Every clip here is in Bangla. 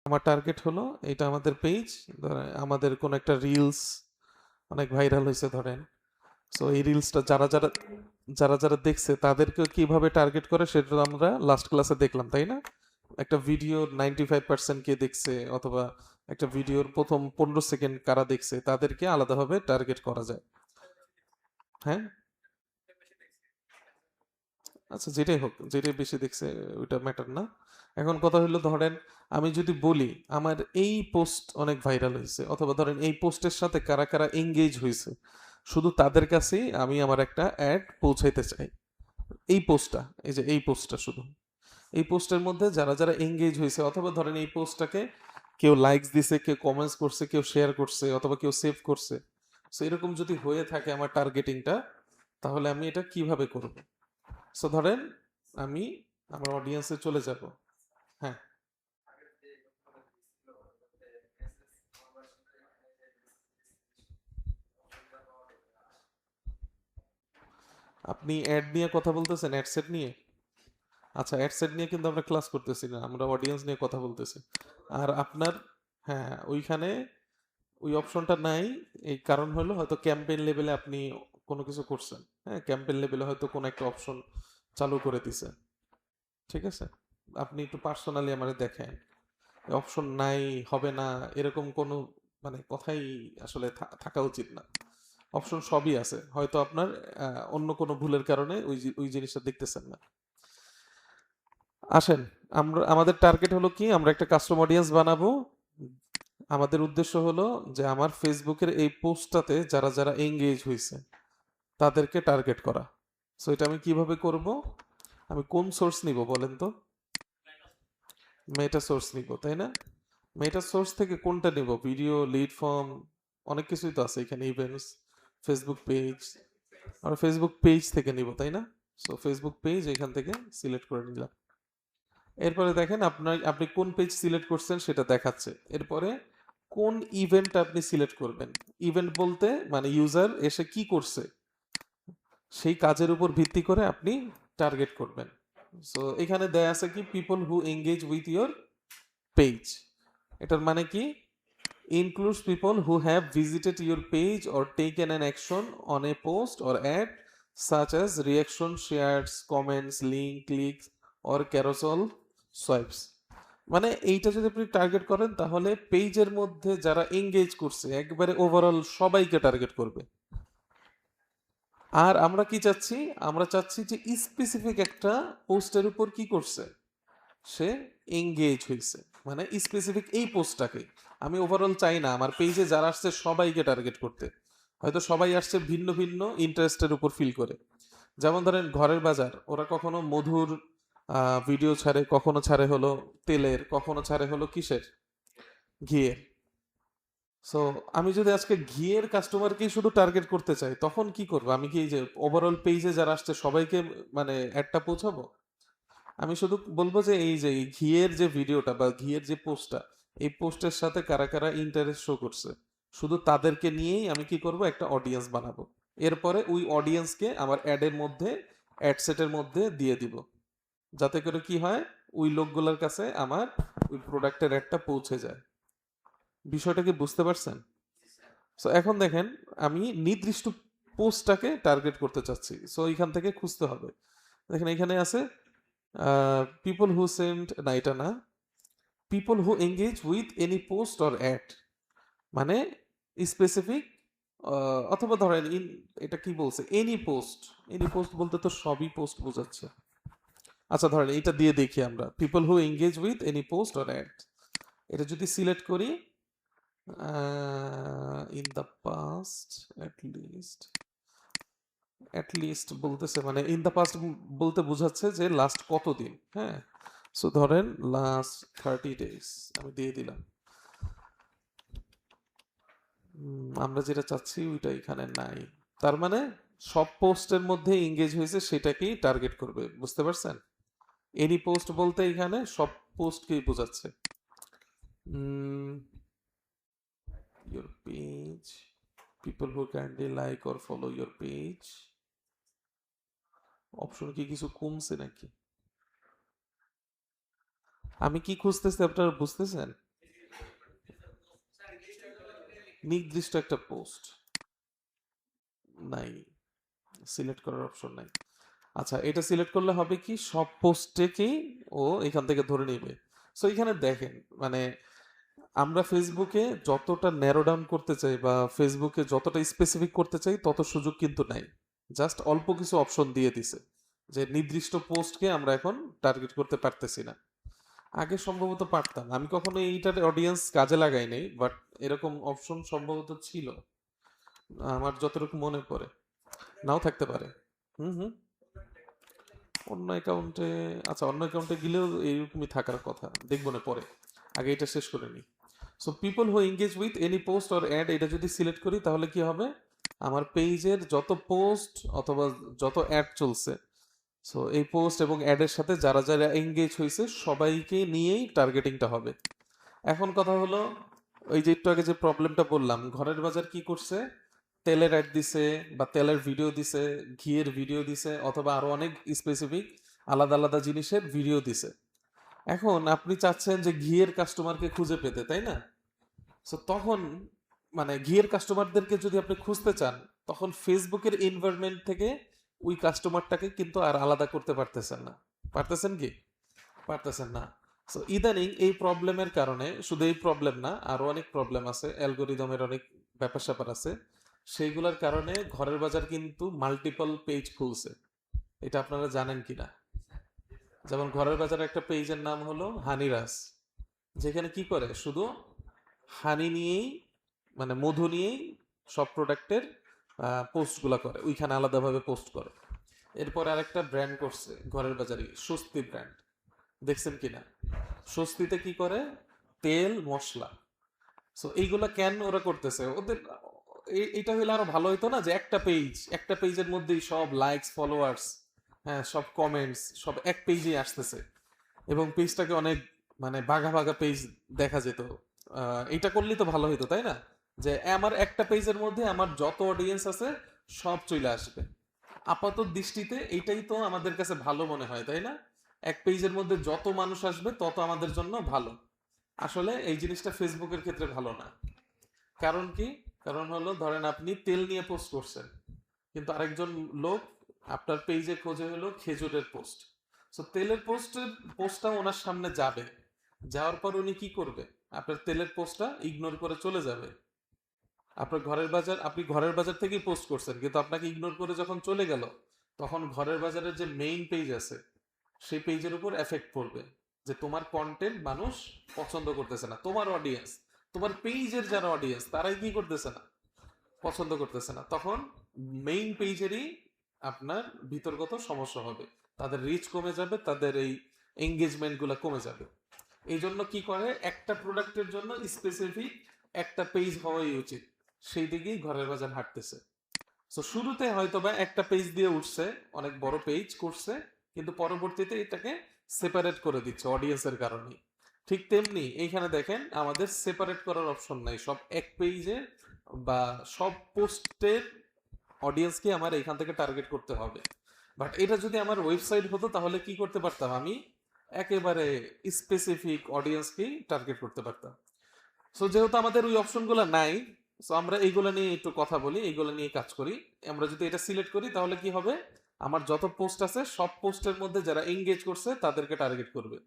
আমার টার্গেট হলো এটা আমাদের পেজ, আমাদের কোন একটা রিলস অনেক ভাইরাল হয়েছে ধরেন, সো এই রিলসটা যারা যারা যারা যারা দেখছে তাদেরকে কিভাবে টার্গেট করে সেটা তো আমরা লাস্ট ক্লাসে দেখলাম, তাই না? একটা ভিডিও 95% কে দেখছে, অথবা একটা ভিডিওর প্রথম 15 সেকেন্ড কারা দেখছে তাদেরকে আলাদাভাবে টার্গেট করা যায়। হ্যাঁ, আচ্ছা যেটাই হোক, যেটাই বেশি দেখছে ওইটা ম্যাটার না। এখন কথা হলো ধরেন আমি যদি বলি আমার এই পোস্ট অনেক ভাইরাল হয়েছে, অথবা ধরেন এই পোস্টের সাথে কারা কারা এঙ্গেজ হয়েছে, শুধু তাদের কাছেই আমি আমার একটা অ্যাড পৌঁছাইতে চাই। এই পোস্টটা, এই যে এই পোস্টটা, শুধু এই পোস্টের মধ্যে যারা যারা এঙ্গেজ হয়েছে, অথবা ধরেন এই পোস্টটাকে কেউ লাইকস দিছে, কেউ কমেন্টস করছে, কেউ শেয়ার করছে, অথবা কেউ সেভ করছে, সো এরকম যদি হয়ে থাকে আমার টার্গেটিংটা, তাহলে আমি এটা কিভাবে করব? সো ধরেন আমি আমার অডিয়েন্সে চলে যাব। হ্যাঁ, আপনি অ্যাড নিয়ে কথা বলতেছেন, অ্যাড সেট নিয়ে? আচ্ছা, অ্যাড সেট নিয়ে কিন্তু আমরা ক্লাস করতেছি না, আমরা অডিয়েন্স নিয়ে কথা বলতেছি। আর আপনার, হ্যাঁ ওইখানে ওই অপশনটা নাই। এই কারণ হলো হয়তো ক্যাম্পেইন লেভেলে আপনি কোনো কিছু করছেন, হ্যাঁ ক্যাম্পেইন লেভেলে হয়তো কোনো একটা অপশন চালু করে দিছে, ঠিক আছে? আপনি একটু পার্সোনালি আমারে দেখেন, অপশন নাই, হবে না, এরকম কোনো মানে কথাই আসলে থাকা উচিত না। অপশন সবই আছে, হয়তো আপনার অন্য কোনো ভুলের কারণে ওই জিনিসটা দেখতেছেন না। আসেন, আমরা আমাদের টার্গেট হলো কি, আমরা একটা কাস্টম অডিয়েন্স বানাবো। আমাদের উদ্দেশ্য হলো যে আমার ফেসবুকের এই পোস্টটাতে যারা যারা এঙ্গেজ হয়েছে তাদেরকে টার্গেট করা। সো এটা আমি কিভাবে করব? আমি কোন সোর্স নিব বলেন তো? মেটা সোর্স নিব, তাই না? মেটা সোর্স থেকে কোনটা নিব? ভিডিও, লিড ফর্ম, অনেক কিছুই তো আছে এখানে, ইভেন্টস, ফেসবুক পেজ। আমরা ফেসবুক পেজ থেকে নিব, তাই না? সো ফেসবুক পেজ এখান থেকে সিলেক্ট করে নিলাম। এরপরে দেখেন আপনি কোন পেজ সিলেক্ট করছেন সেটা দেখাচ্ছে। এরপরে কোন ইভেন্ট আপনি সিলেক্ট করবেন। ইভেন্ট বলতে মানে ইউজার এসে কি করছে সেই কাজের উপর ভিত্তি করে আপনি টার্গেট করবেন। সো এখানে দেয়া আছে কি, people who engage with your page. এটার মানে কি, includes people who have visited your page or taken an action on a post or ad such as reaction, shares, comments, link, clicks or carousel swipes। মানে এইটা যদি আপনি টার্গেট করেন তাহলে পেজের মধ্যে যারা এঙ্গেজ করছে একবারে ওভারঅল সবাইকে টার্গেট করবে। আর আমরা কি চাচ্ছি? আমরা চাচ্ছি যে স্পেসিফিক একটা পোস্টের উপর কি করছে, সে এঙ্গেজ হয়েছে, মানে স্পেসিফিক এই পোস্টটাকে। আমি ওভারঅল চাই না আমার পেজে যারা আসছে সবাইকে টার্গেট করতে। হয়তো সবাই আসছে ভিন্ন ভিন্ন ইন্টারেস্টের উপর ফিল করে। যেমন ধরেন ঘরের বাজার, ওরা কখনো মধুর ভিডিও ছাড়ে, কখনো ছাড়ে হলো তেলের, কখনো ছাড়ে হলো কিসের, ঘিয়ের। সো আমি যদি আজকে ঘিয়ের কাস্টমারকেই শুধু টার্গেট করতে চাই তখন কি করবো? আমি কি এই যে ওভারঅল পেজে যারা আসছে সবাইকে মানে একটা পৌঁছাবো? আমি শুধু বলবো যে এই যে এই ঘিয়ের যে ভিডিওটা বা ঘিয়ের যে পোস্টটা, এই পোস্টের সাথে কারা কারা ইন্টারেস্ট শো করছে, শুধু তাদেরকে নিয়েই আমি কি করব, একটা অডিয়েন্স বানাবো। এরপরে ওই অডিয়েন্সকে আমার অ্যাডের মধ্যে, অ্যাড সেটের মধ্যে দিয়ে দিব, যাতে করে কি হয়, ওই লোকগুলোর কাছে আমার ওই প্রোডাক্টের অ্যাডটা পৌঁছে যায়। বিষয়টা কি বুঝতে পারছেন? সো এখন দেখেন, আমি নির্দিষ্ট পোস্টটাকে টার্গেট করতে চাচ্ছি, সো এখান থেকে খুঁজতে হবে। দেখেন এখানে আছে পিপল হু সেন্ড, না এটা না, people who engage with any post or ad, মানে স্পেসিফিক, অথবা ধরেন এটা কি বলছে, এনি পোস্ট। এনি পোস্ট বলতে তো সবই পোস্ট বোঝাচ্ছে। আচ্ছা ধরেন এটা দিয়ে দেখি আমরা, people who engage with any post or ad, এটা যদি সিলেক্ট করি, in the past at least বলতেছে, মানে ইন দ্য পাস্ট বলতে বোঝাচ্ছে যে লাস্ট কতদিন, হ্যাঁ। সো ধরেন লাস্ট 30 days আমি দিয়ে দিলাম। আমরা যেটা চাচ্ছি ওইটা এখানে নাই, তার মানে সব পোস্টের মধ্যে এঙ্গেজ হয়েছে সেটাকেই টার্গেট করবে, বুঝতে পারছেন? এনি পোস্ট বলতে এখানে সব পোস্টকেই বোঝাচ্ছে। Your page, people who kindly like or follow your page, option কি কিছু কমছে নাকি? আমি কি খুঁজতেছি আপনারা বুঝতেছেন? নির্দিষ্ট একটা পোস্ট নাই, সিলেক্ট করার অপশন নাই। আচ্ছা, এটা সিলেক্ট করলে হবে কি, সব পোস্টেকেই ও এখান থেকে ধরে নেবে। সো এখানে দেখেন, মানে আমরা ফেসবুকে যতটা ন্যারো ডাউন করতে চাই বা ফেসবুকে যতটা স্পেসিফিক করতে চাই তত সুযোগ কিন্তু নাই। জাস্ট অল্প কিছু অপশন দিয়ে দিছে যে নির্দিষ্ট পোস্টকে আমরা এখন টার্গেট করতে পারতেছি না। আগে সম্ভবত পারতাম, আমি কখনো এইটার অডিয়েন্স কাজে লাগাই নাই, বাট এরকম অপশন সম্ভবত ছিল, আমার যতটুকু মনে পড়ে, নাও থাকতে পারে। হুম হুম। অন্য অ্যাকাউন্টে, আচ্ছা অন্য অ্যাকাউন্টে গেলেও এইরকমই থাকার কথা, দেখবো না পরে, আগে এটা শেষ করে নিই। So people who engage with any post or ad, এটা যদি সিলেক্ট করি তাহলে কি হবে, আমার পেজের যত পোস্ট অথবা যত অ্যাড চলছে, সো এই পোস্ট এবং অ্যাডের সাথে যারা যারা এঙ্গেজ হয়েছে সবাইকে নিয়েই টার্গেটিংটা হবে। এখন কথা হলো, ওই যে একটু আগে যে প্রবলেমটা বললাম, ঘরের বাজার কি করছে, তেলের অ্যাড দিছে বা তেলের ভিডিও দিছে, ঘিয়ের ভিডিও দিছে, অথবা আরো অনেক স্পেসিফিক আলাদা আলাদা জিনিসের ভিডিও দিছে। এখন আপনি চাচ্ছেন যে ঘিয়ের কাস্টমারকে খুঁজে পেতে, তাই না? সো তখন মানে ঘিয়ের কাস্টমারদেরকে যদি আপনি খুঁজতে চান, তখন ফেসবুকের এনভায়রনমেন্ট থেকে ওই কাস্টমারটাকে কিন্তু আর আলাদা করতে পারতেছেন না। পারতেছেন কি? পারতেছেন না। সো ইদানিং এই প্রবলেমের কারণে, শুধু এই প্রবলেম না, আরো অনেক প্রবলেম আছে, অ্যালগোরিদমের অনেক ব্যাপার স্যাপার আছে, সেইগুলোর কারণে ঘরের বাজার কিন্তু মাল্টিপল পেজ খুলছে। এটা আপনারা জানেন কিনা? যেমন ঘরের বাজার একটা পেজের নাম হলো হানিরাস, যেখানে কি করে, শুধু হানি নিয়েই, মানে মধু নিয়েই সব প্রোডাক্টের পোস্টগুলা করে, ওইখানে আলাদাভাবে পোস্ট করে। এরপর আরেকটা ব্র্যান্ড করছে ঘরের বাজারে, স্বস্তি ব্র্যান্ড, দেখছেন কিনা? স্বস্তিতে কি করে, তেল মশলা। সো এইগুলা কেন ওরা করতেছে, ওদের এইটা হইলে আরো ভালো হইতো না, যে একটা পেজ, একটা পেজের মধ্যেই সব লাইকস ফলোয়ার্স, হ্যাঁ সব কমেন্টস সব এক পেজেই আসতেছে, এবং পেজটাকে অনেক মানে ভাগা ভাগা পেজ দেখা যেত। এটা করলেই তো ভালো হইতো, তাই না? যে আমার একটা পেজের মধ্যে আমার যত অডিয়েন্স আছে সব চলে আসবে। আপাত দৃষ্টিতে এইটাই তো আমাদের কাছে ভালো মনে হয়, তাই না? এক পেজের মধ্যে যত মানুষ আসবে তত আমাদের জন্য ভালো। আসলে এই জিনিসটা ফেসবুকের ক্ষেত্রে ভালো না। কারণ কি? কারণ হলো, ধরেন আপনি তেল নিয়ে পোস্ট করছেন, কিন্তু আরেকজন লোক আপনার পেজে খোঁজে হলো খেজুরের পোস্ট। সো তেলের পোস্টটা ওনার সামনে যাবে, যাওয়ার পর উনি কি করবে, আপনার তেলের পোস্টটা ইগনোর করে চলে যাবে। আপনার ঘরের বাজার, আপনি ঘরের বাজার থেকেই পোস্ট করছেন, কিন্তু আপনাকে ইগনোর করে যখন চলে গেল, তখন ঘরের বাজারের যে মেইন পেজ আছে সেই পেজের উপর এফেক্ট পড়বে, যে তোমার কন্টেন্ট মানুষ পছন্দ করতেছে না, তোমার অডিয়েন্স, তোমার পেজের যারা অডিয়েন্স তারাই কি করতেছে না, পছন্দ করতেছে না। তখন মেইন পেজেরই আপনার ভিতরগত সমস্যা হবে, তাদের রিচ কমে যাবে, তাদের এই এঙ্গেজমেন্ট গুলা কমে যাবে। এই জন্য কি করে, একটা প্রোডাক্টের জন্য স্পেসিফিক একটা পেজ হওয়াই উচিত, সেই দিকেই ঘরের বাজার হাঁটতেছে। সো শুরুতে হয়তো বা একটা পেজ দিয়ে উঠছে, অনেক বড় পেজ করছে, কিন্তু পরবর্তীতে এটাকে সেপারেট করে দিচ্ছে অডিয়েন্সের কারণে। ঠিক তেমনি এইখানে দেখেন, আমাদের সেপারেট করার অপশন নাই, সব এক পেজে বা সব পোস্টের অডিয়েন্সকে আমার এখান থেকে টার্গেট করতে হবে। বাট এটা যদি আমার ওয়েবসাইট হতো তাহলে কি করতে পারতাম, আমি একেবারে স্পেসিফিক অডিয়েন্সকেই টার্গেট করতে পারতাম। সো যেহেতু আমাদের ওই অপশনগুলো নাই, সো আমরা এইগুলো নিয়ে একটু কথা বলি, এইগুলো নিয়ে কাজ করি। আমরা যদি এটা সিলেক্ট করি তাহলে কি হবে, আমার যত পোস্ট আছে সব পোস্টের মধ্যে যারা এঙ্গেজ করছে তাদেরকে টার্গেট করবে।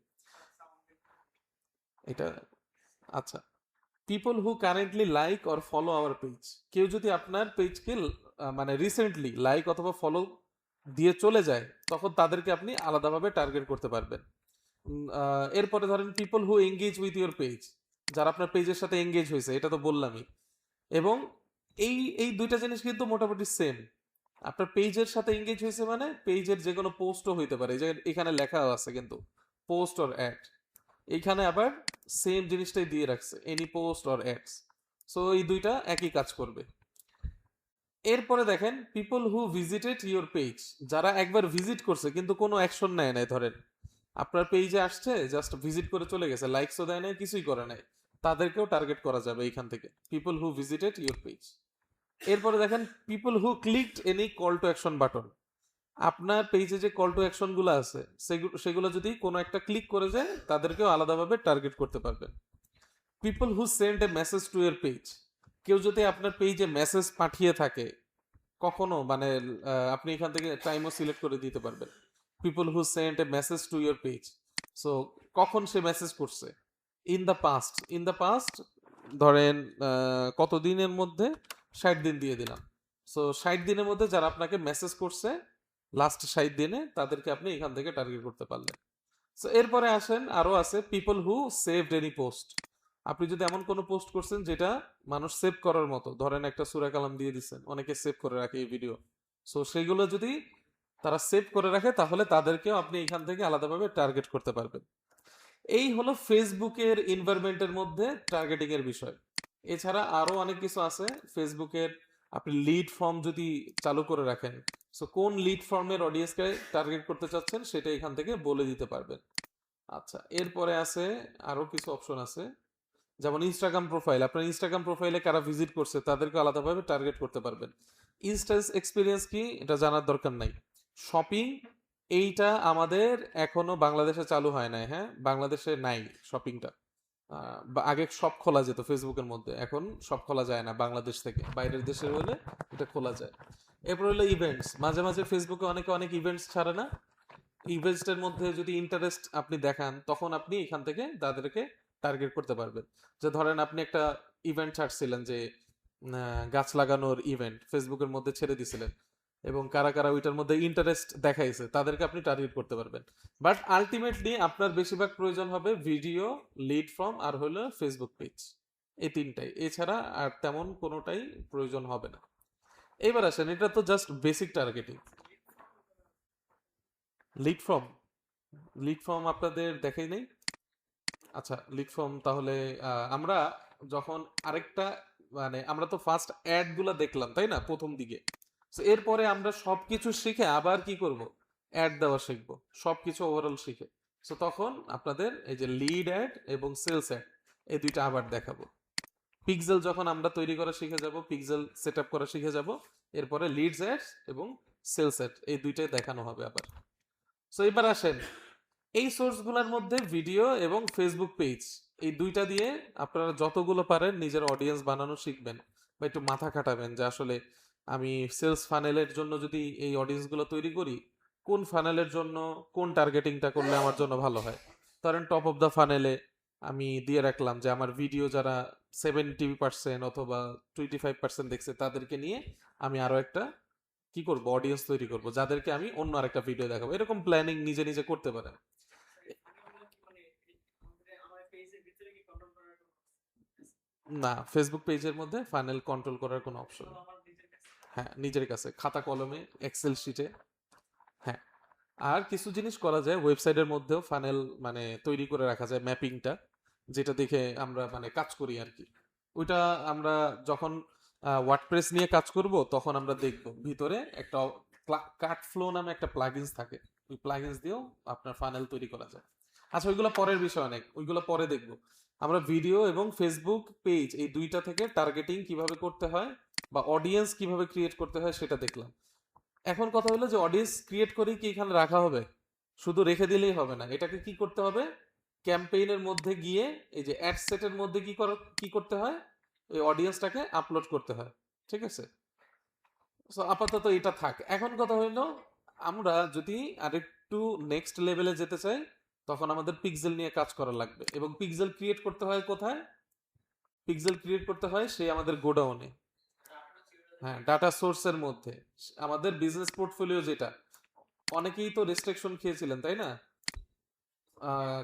এটা আচ্ছা, people who currently like or follow our page, কেউ যদি আপনার পেজকে মানে রিসেন্টলি লাইক অথবা ফলো দিয়ে চলে যায়, তখন তাদেরকে আপনি আলাদাভাবে টার্গেট করতে পারবেন। এরপরে ধরেন people who engage with your page, যারা আপনার পেজের সাথে এঙ্গেজ হয়েছে, এটা তো বললামই। এবং এই এই দুইটা জিনিস কিন্তু মোটামুটি সেম, আপনার পেজের সাথে এঙ্গেজ হয়েছে মানে পেজের যে কোনো পোস্টও হইতে পারে, যে এখানে লেখা আছে কিন্তু পোস্ট অর অ্যাড, এইখানে আবার সেম জিনিসটাই দিয়ে রাখছে, any post or ads. So এই দুইটা একই কাজ করবে। এরপরে দেখেন people who visited your page, যারা একবার ভিজিট করছে কিন্তু কোনো অ্যাকশন নেয় নাই, ধরেন আপনার পেজে আসছে জাস্ট ভিজিট করে চলে গেছে, লাইকসও দেয় নাই, কিছুই করে নাই, তাদেরকেও টার্গেট করা যাবে এইখান থেকে, people who visited your page. এরপরে দেখেন people who clicked any call to action button, আপনার পেজে যে কল টু অ্যাকশন গুলো আছে সেগুলো যদি কোনো একটা ক্লিক করে যায় তাদেরকেও আলাদাভাবে টার্গেট করতে পারবেন। People who send A message to year page, কেউ যদি আপনার পেজে মেসেজ পাঠিয়ে থাকে কখনো মানে আপনি এখান থেকে টাইমও সিলেক্ট করে দিতে পারবেন, people who sent a message to your page. So কখন সে মেসেজ করছে, ইন দ্য পাস্ট ধরেন কত দিনের মধ্যে, 60 দিন দিয়ে দিলাম। সো 60 দিনের মধ্যে যারা আপনাকে মেসেজ করছে লাস্ট 60 দিনে, তাদেরকে আপনি এখান থেকে টার্গেট করতে পারলেন। সো এরপরে আসেন, আরো আছে people who saved any post. আপনি যদি এমন কোনো পোস্ট করছেন যেটা মানুষ সেভ করার মতো, ধরেন একটা সূরা কালাম দিয়ে দিচ্ছেন, অনেকে সেভ করে রাখে এই ভিডিও, সো সেইগুলো যদি তারা সেভ করে রাখে তাহলে তাদেরকেও আপনি এখান থেকে আলাদাভাবে টার্গেট করতে পারবেন। এই হলো ফেসবুকের এনভায়রনমেন্টের মধ্যে টার্গেটিং এর বিষয়। এছাড়া আরো অনেক কিছু আছে ফেসবুকের। আপনি লিড ফর্ম যদি চালু করে রাখেন, সো কোন লিড ফর্মের অডিয়েন্সকে টার্গেট করতে চাচ্ছেন সেটা এখান থেকে বলে দিতে পারবেন। আচ্ছা, এরপরে আছে আরো কিছু অপশন আছে, যেমন ইনস্টাগ্রাম প্রোফাইল। আপনার ইনস্টাগ্রাম প্রোফাইলে কারা ভিজিট করছে তাদেরকে আলাদাভাবে টার্গেট করতে পারবেন। ইনস্ট্যান্স এক্সপিরিয়েন্স কি এটা জানার দরকার নাই। শপিং, এইটা আমাদের এখনো বাংলাদেশে চালু হয় নাই, হ্যাঁ, বাংলাদেশে নাই শপিংটা। আগে সব খোলা যেত ফেসবুকের মধ্যে, এখন সব খোলা যায় না, বাংলাদেশ থেকে বাইরের দেশের হলে এটা খোলা যায়। এরপর হলো ইভেন্টস, মাঝে মাঝে ফেসবুকে অনেকে অনেক ইভেন্টস ছাড়ে না, ইভেন্টসের মধ্যে যদি ইন্টারেস্ট আপনি দেখান তখন আপনি এখান থেকে তাদেরকে টার্গেট করতে পারবেন। যে ধরেন আপনি একটা ইভেন্ট ছাড়ছিলেন, যে গাছ লাগানোর ইভেন্ট ফেসবুকের মধ্যে ছেড়ে দিছিলেন, এবং কারা কারা ওইটার মধ্যে ইন্টারেস্ট দেখাইছে তাদেরকে আপনি টার্গেট করতে পারবেন। বাট আলটিমেটলি আপনার বেশিরভাগ প্রয়োজন হবে ভিডিও, লিড ফর্ম, আর হলো ফেসবুক পেজ, এই তিনটাই, এছাড়া আর তেমন কোনোটাই প্রয়োজন হবে না। এইবার আসেন, এটা তো just basic targeting. Lead form, lead form আপনাদের দেখাই নেই। আচ্ছা, লিড ফর্ম তাহলে আমরা যখন আরেকটা, মানে আমরা তো ফার্স্ট অ্যাড গুলা দেখলাম তাই না প্রথম দিকে, তো এরপরে আমরা সবকিছু শিখে আবার কি করব, অ্যাড দেওয়া শিখবো, সবকিছু ওভারঅল শিখে। তো তখন আপনাদের এই যে লিড অ্যাড এবং সেলস অ্যাড, এই দুইটা আবার দেখাবো। পিক্সেল যখন আমরা তৈরি করা শিখে যাব, পিক্সেল সেট আপ করা শিখে যাব, এরপরে লিডস অ্যাড এবং সেলস অ্যাড এই দুইটাই দেখানো হবে আবার। সো এবার আসেন, এই সোর্সগুলোর মধ্যে ভিডিও এবং ফেসবুক পেজ, এই দুইটা দিয়ে আপনারা যতগুলো পারেন নিজের অডিয়েন্স বানানো শিখবেন, বা একটু মাথা খাটাবেন যে আসলে আমি সেলস ফানেলের জন্য যদি এই অডিয়েন্সগুলো তৈরি করি, কোন ফানেলের জন্য কোন টার্গেটিংটা করলে আমার জন্য ভালো হয়। ধরেন টপ অফ দ্য ফানেলে আমি দিয়ে রাখলাম যে আমার ভিডিও যারা 70% অথবা 25% দেখছে তাদেরকে নিয়ে আমি আরো একটা কি করব, অডিয়েন্স তৈরি করব যাদেরকে আমি অন্য আরেকটা ভিডিও দেখাবো। এরকম প্ল্যানিং নিজে নিজে করতে পারেন। না, ফেসবুক পেজের মধ্যে ফানেল কন্ট্রোল করার কোনো অপশন নেই। হ্যাঁ, নিজের কাছে খাতা কলমে এক্সেল শিটে। হ্যাঁ, আর কিছু জিনিস করা যায় ওয়েবসাইটের মধ্যেও, ফানেল মানে তৈরি করে রাখা যায় ম্যাপিংটা, যেটা দেখে আমরা মানে কাজ করি আর কি। ওইটা আমরা যখন ওয়ার্ডপ্রেস নিয়ে কাজ করব তখন আমরা দেখব ভিতরে একটা কাট ফ্লো নামে একটা প্লাগইনস থাকে, ওই প্লাগইনস দিয়েও আপনার ফানেল তৈরি করা যায়। আচ্ছা, ওইগুলো পরের বিষয়, অনেক ওইগুলো পরে দেখব। আমরা ভিডিও এবং ফেসবুক পেজ এই দুইটা থেকে টার্গেটিং কিভাবে করতে হয় বা অডিয়েন্স কিভাবে ক্রিয়েট করতে হয় সেটা দেখলাম। এখন কথা হলো যে অডিয়েন্স ক্রিয়েট করেই কি এখানে রাখা হবে, শুধু রেখে দিলেই হবে না, এটাকে কি করতে হবে, ক্যাম্পেইনের মধ্যে গিয়ে এই যে অ্যাড সেটের মধ্যে কি করতে হয়, ওই অডিয়েন্সটাকে আপলোড করতে হয়। ঠিক আছে, সো আপাতত এটা থাক। এখন কথা হলো, আমরা যদি আরেকটু নেক্সট লেভেলে যেতে চাই তখন আমাদের পিক্সেল নিয়ে কাজ করা লাগবে, এবং পিক্সেল ক্রিয়েট করতে হয় কোথায়, পিক্সেল ক্রিয়েট করতে হয় সেই আমাদের গোডাউনে। হ্যাঁ, ডাটা সোর্সের মধ্যে আমাদের বিজনেস পোর্টফোলিও যেটা, অনেকেই তো রেস্ট্রিকশন খেয়েছিলেন তাই না,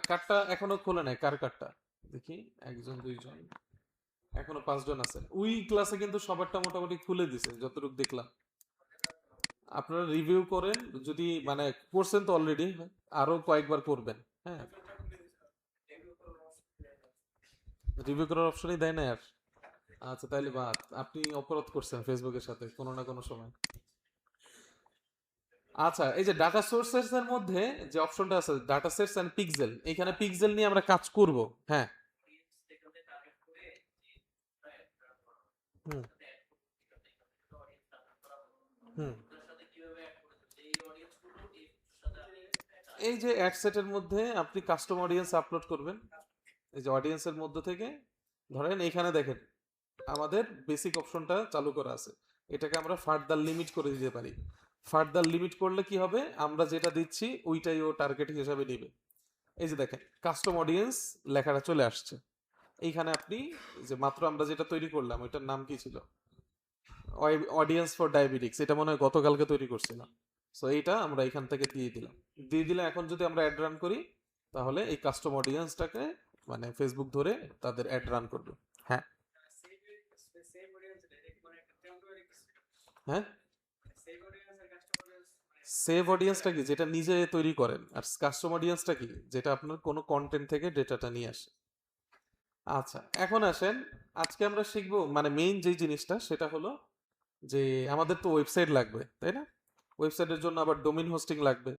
কার্ডটা এখনো খোলে নাই, কার কার্ডটা দেখি, একজন দুইজন, এখনো 5 জন আছেন। ওই ক্লাসে কিন্তু সবারটা মোটামুটি খুলে দিছে যতটুকু দেখলাম। আপনারা রিভিউ করেন, যদি মানে করছেন তো অলরেডি, আরো কয়েকবার করবেন। হ্যাঁ, রিভিউ করার অপশনই দেয় না আর। আচ্ছা, তাইলে বাদ, আপনি অপরাধ করছেন ফেসবুকের সাথে কোনো না কোনো সময়। আচ্ছা, এই যে ডাটা সোর্সেস এর মধ্যে যে অপশনটা আছে ডাটা সেটস এন্ড পিক্সেল, এখানে পিক্সেল নিয়ে আমরা কাজ করব। হ্যাঁ। হুম। হুম। এই যে অ্যাড সেটের মধ্যে আপনি কাস্টম অডিয়েন্স আপলোড করবেন, এই যে অডিয়েন্সের মধ্য থেকে ধরেন এইখানে দেখেন আমাদের বেসিক অপশনটা চালু করা আছে, এটাকে আমরা ফার্দার লিমিট করে দিতে পারি। ফার্দার লিমিট করলে কি হবে, আমরা যেটা দিচ্ছি ওইটাই ও টার্গেট হিসাবে নেবে। এই যে দেখেন কাস্টম অডিয়েন্স লেখাটা চলে আসছে এইখানে। আপনি যে মাত্র আমরা যেটা তৈরি করলাম ওইটার নাম কি ছিল, অডিয়েন্স ফর ডায়াবেটিক্স, এটা মনে হয় গতকালকে তৈরি করছিলাম। সো এইটা আমরা এখান থেকে দিয়ে দিলাম। দিয়ে দিলে এখন যদি আমরা অ্যাড রান করি তাহলে এই কাস্টম অডিয়েন্সটাকে মানে ফেসবুক ধরে তাদের অ্যাড রান করবে। হ্যাঁ হ্যাঁ, সেভ অডিয়েন্সটা কি, যেটা নিজে তৈরি করেন, আর কাস্টম অডিয়েন্সটা কি, যেটা আপনার কোনো কন্টেন্ট থেকে ডেটাটা নিয়ে আসে। আচ্ছা এখন আসেন, আজকে আমরা শিখবো মানে মেইন যে জিনিসটা সেটা হলো যে আমাদের তো ওয়েবসাইট লাগবে তাই না, ওয়েবসাইটের জন্য আবার ডোমেইন হোস্টিং লাগবে।